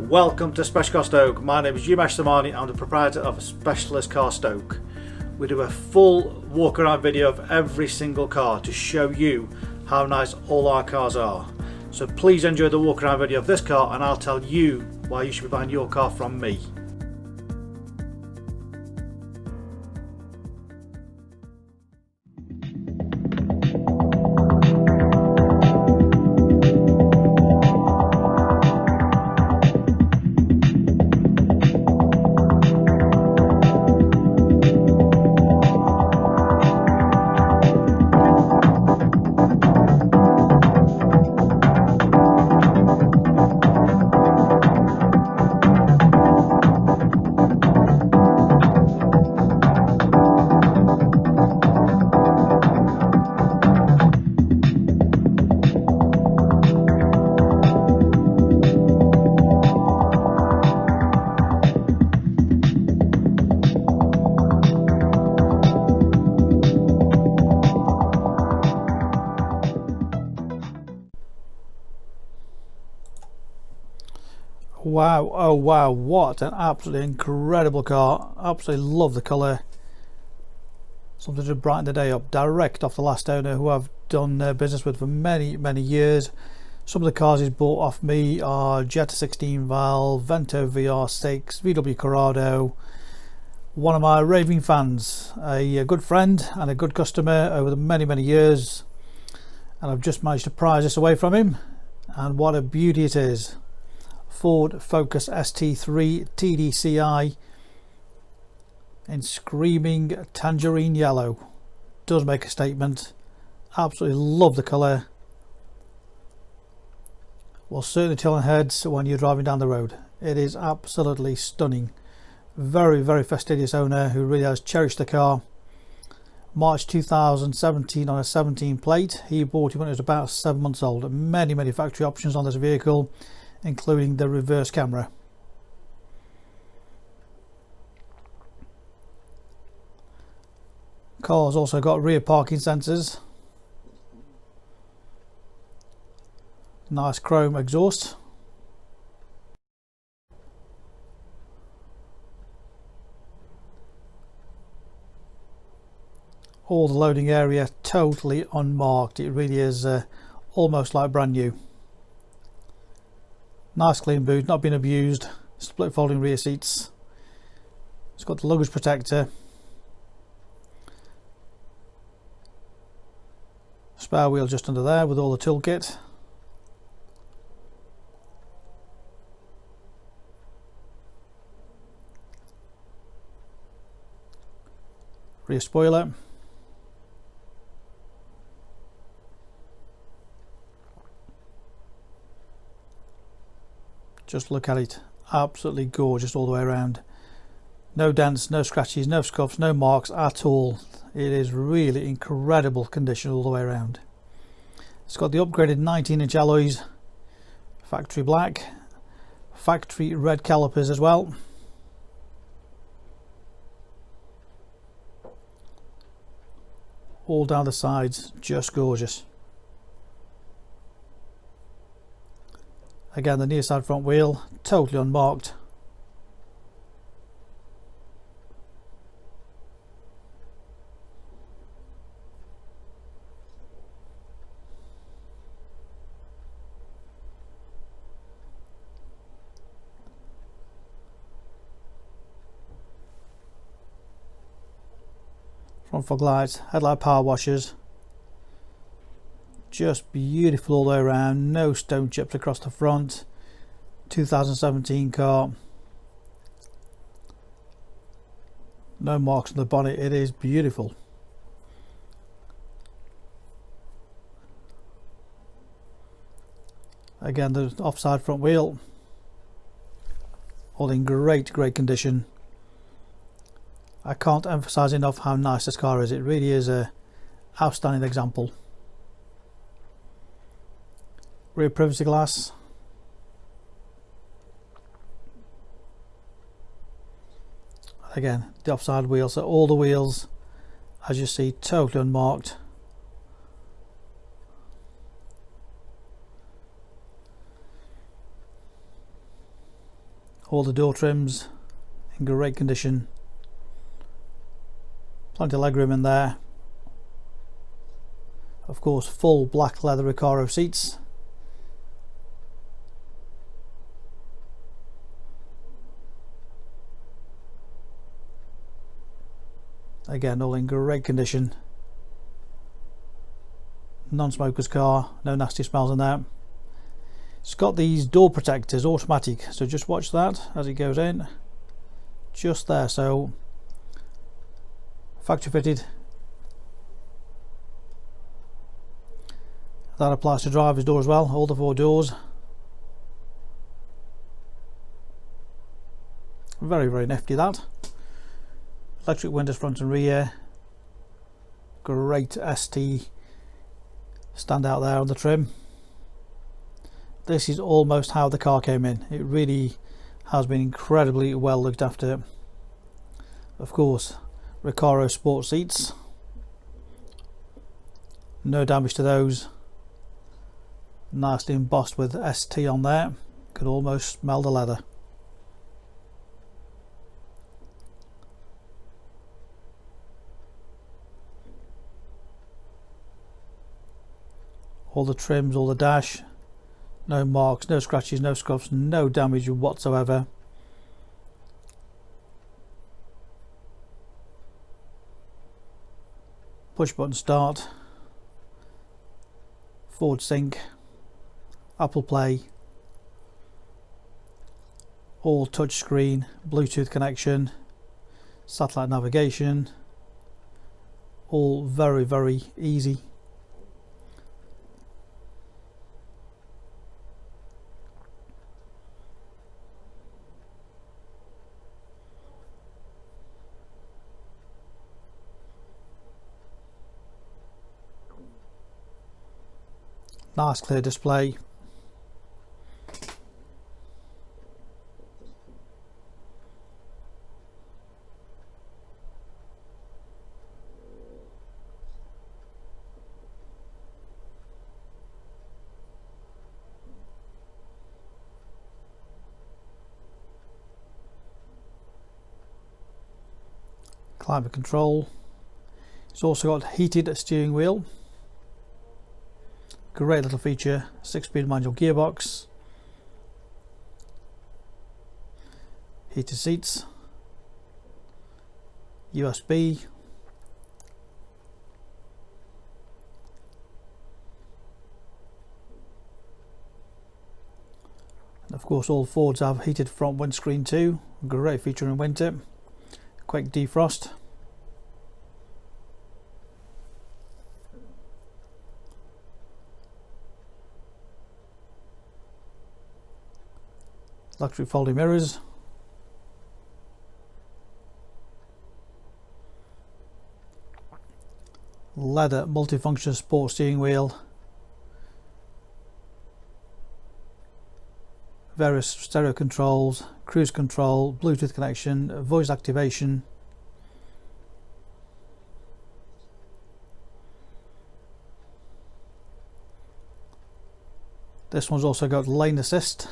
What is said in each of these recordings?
Welcome to Special Car Stoke. My name is Umesh Samani. I'm the proprietor of Specialist Car Stoke. We do a full walk around video of every single car to show you how nice all our cars are. So please enjoy the walk around video of this car and I'll tell you why you should be buying your car from me. Wow, oh wow, what an absolutely incredible car. Absolutely love the colour. Something to brighten the day up. Direct off the last owner who I've done business with for many years. Some of the cars he's bought off me are Jetta 16 valve, Vento VR6, VW Corrado. One of my raving fans, a good friend and a good customer over the many years, and I've just managed to prize this away from him, and what a beauty it is. Ford Focus ST3 TDCI in screaming tangerine yellow. Does make a statement. Absolutely love the colour. Will certainly turn heads when you're driving down the road. It is absolutely stunning. Very fastidious owner who really has cherished the car. March 2017 on a 17 plate. He bought it when it was about 7 months old. Many factory options on this vehicle, including the reverse camera. Car's also got rear parking sensors. Nice chrome exhaust. All the loading area totally unmarked. It really is almost like brand new. Nice clean boot, not been abused. Split folding rear seats. It's got the luggage protector. Spare wheel just under there with all the toolkit. Rear spoiler. Just look at it, absolutely gorgeous all the way around. No dents, no scratches, no scuffs, no marks at all. It is really incredible condition all the way around. It's got the upgraded 19-inch alloys, factory black, factory red calipers as well. All down the sides, just gorgeous. Again, the near side front wheel, totally unmarked. Front fog lights, headlight power washers. Just beautiful all the way around, no stone chips across the front. 2017 car. No marks on the bonnet, it is beautiful. Again, the offside front wheel, all in great condition. I can't emphasize enough how nice this car is. It really is a outstanding example. Rear privacy glass. Again, the offside wheel, so all the wheels, as you see, totally unmarked. All the door trims in great condition, plenty of legroom in there. Of course, full black leather Recaro seats. Again, all in great condition. Non-smoker's car, no nasty smells in there. It's got these door protectors, automatic, so just watch that as it goes in. Just there, so factory fitted. That applies to driver's door as well, all the 4 doors. Very, very nifty that. Electric windows front and rear. Great ST stand out there on the trim. This is almost how the car came in. It really has been incredibly well looked after. Of course, Recaro sport seats. No damage to those. Nicely embossed with ST on there. Could almost smell the leather. All the trims, all the dash. No marks, no scratches, no scuffs, no damage whatsoever. Push button start. Forward sync. Apple Play. All touch screen. Bluetooth connection. Satellite navigation. All very, very easy. Nice clear display. Climate control. It's also got heated steering wheel. Great little feature, 6-speed manual gearbox, heated seats, USB, and of course all Fords have heated front windscreen too. Great feature in winter. Quick defrost. Electric folding mirrors. Leather multifunction sport steering wheel. Various stereo controls, cruise control, Bluetooth connection, voice activation. This one's also got lane assist.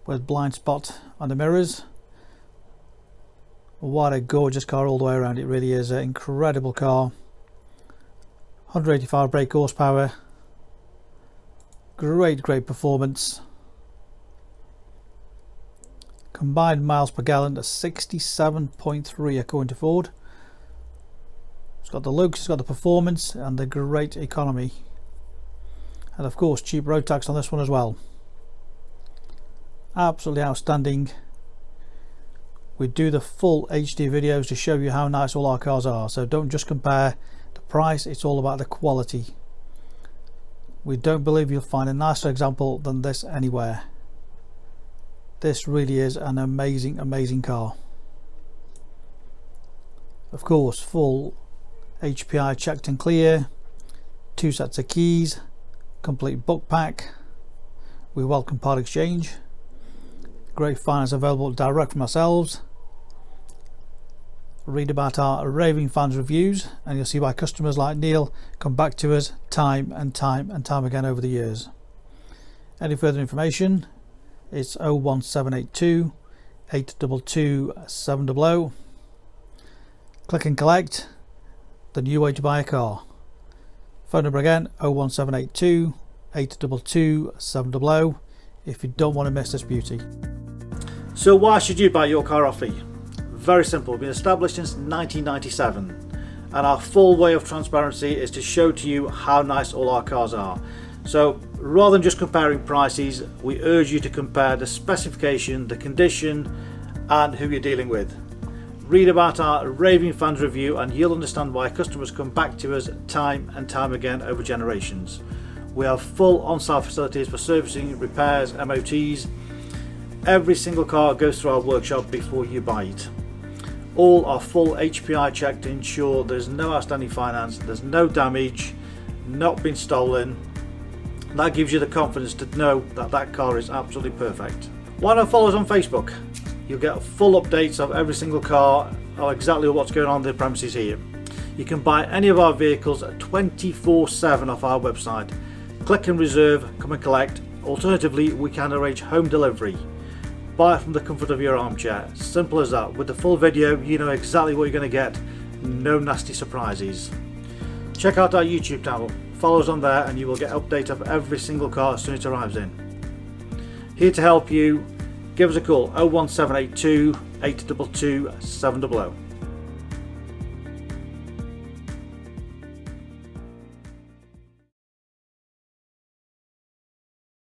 With blind spot on the mirrors. What a gorgeous car all the way around. It really is an incredible car. 185 brake horsepower. Great performance. Combined miles per gallon at 67.3 according to Ford. It's got the looks, it's got the performance and the great economy. And of course cheap road tax on this one as well. Absolutely outstanding. We do the full HD videos to show you how nice all our cars are, so don't just compare the price, it's all about the quality. We don't believe you'll find a nicer example than this anywhere. This really is an amazing car. Of course, full HPI checked and clear, 2 sets of keys, complete book pack. We welcome part exchange. Great finance available direct from ourselves. Read about our raving fans reviews and you'll see why customers like Neil come back to us time and time again over the years. Any further information, it's 01782 822 700. Click and collect, the new way to buy a car. Phone number again, 01782 822 700 if you don't want to miss this beauty. So why should you buy your car off me? Very simple. We've been established since 1997, and our full way of transparency is to show to you how nice all our cars are. So rather than just comparing prices, we urge you to compare the specification, the condition, and who you're dealing with. Read about our raving fans review and you'll understand why customers come back to us time and time again over generations. We have full on-site facilities for servicing, repairs, MOTs. Every single car goes through our workshop before you buy it. All are full HPI checked to ensure there's no outstanding finance, there's no damage, not been stolen. That gives you the confidence to know that that car is absolutely perfect. Why not follow us on Facebook? You'll get full updates of every single car, or exactly what's going on in the premises here. You can buy any of our vehicles 24/7 off our website. Click and reserve, come and collect. Alternatively, we can arrange home delivery. Buy it from the comfort of your armchair. Simple as that. With the full video, you know exactly what you're going to get. No nasty surprises. Check out our YouTube channel. Follow us on there and you will get update of every single car as soon as it arrives in. Here to help you, give us a call, 01782 822 700.